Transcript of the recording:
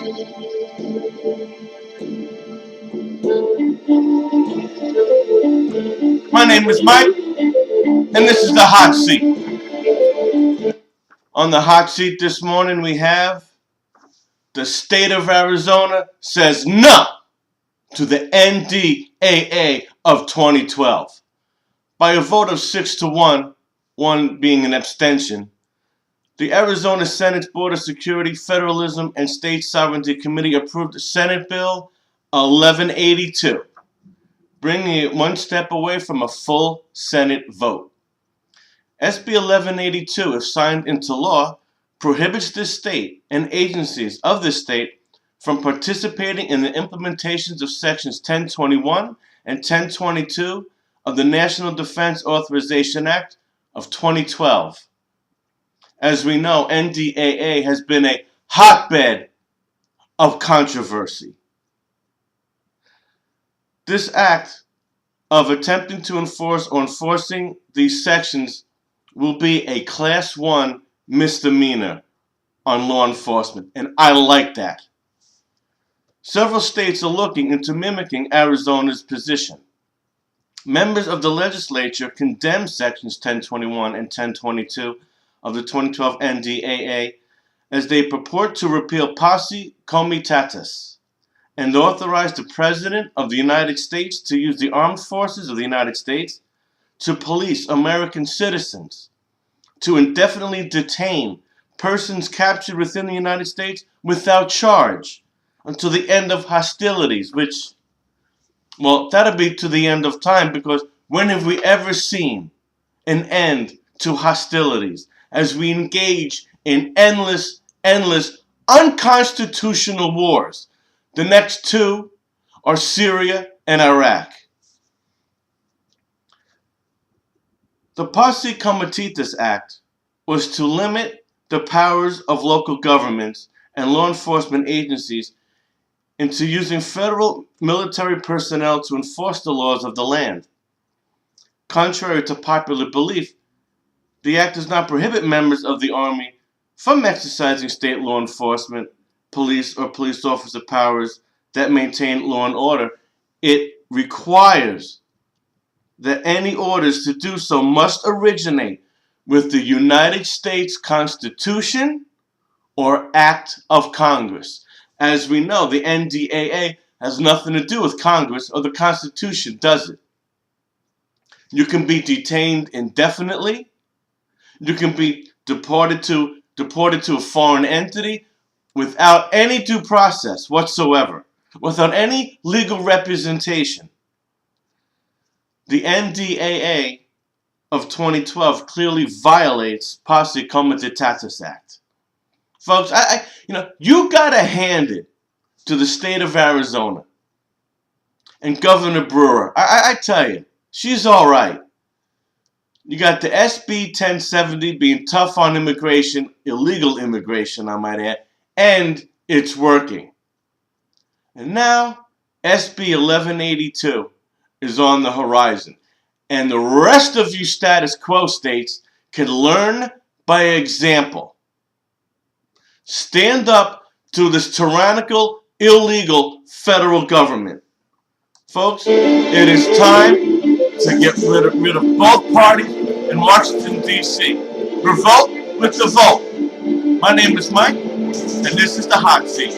My name is Mike, and this is the hot seat. On the hot seat this morning, we have the state of Arizona says no to the NDAA of 2012. By a vote of 6-1, one being an abstention, the Arizona Senate's Board of Security, Federalism, and State Sovereignty Committee approved Senate Bill 1182, bringing it one step away from a full Senate vote. SB 1182, if signed into law, prohibits the state and agencies of the state from participating in the implementations of Sections 1021 and 1022 of the National Defense Authorization Act of 2012. As we know, NDAA has been a hotbed of controversy. This act of attempting to enforce or enforcing these sections will be a Class 1 misdemeanor on law enforcement, and I like that. Several states are looking into mimicking Arizona's position. Members of the legislature condemned Sections 1021 and 1022 of the 2012 NDAA as they purport to repeal posse comitatus and authorize the President of the United States to use the armed forces of the United States to police American citizens, to indefinitely detain persons captured within the United States without charge until the end of hostilities, which, well, that'll be to the end of time, because when have we ever seen an end to hostilities as we engage in endless, unconstitutional wars? The next two are Syria and Iraq. The Posse Comitatus Act was to limit the powers of local governments and law enforcement agencies into using federal military personnel to enforce the laws of the land. Contrary to popular belief, the act does not prohibit members of the Army from exercising state law enforcement, police, or police officer powers that maintain law and order. It requires that any orders to do so must originate with the United States Constitution or Act of Congress. As we know, the NDAA has nothing to do with Congress or the Constitution, does it? You can be detained indefinitely. You can be deported to a foreign entity without any due process whatsoever, without any legal representation. The NDAA of 2012 clearly violates Posse Comitatus Act. Folks, you gotta hand it to the state of Arizona and Governor Brewer. I tell you, she's all right. You got the SB 1070 being tough on immigration, illegal immigration, I might add, and it's working. And now, SB 1182 is on the horizon. And the rest of you status quo states can learn by example. Stand up to this tyrannical, illegal federal government. Folks, it is time to get rid of both parties in Washington, D.C. Revolt with the vote. My name is Mike, and this is the hot seat.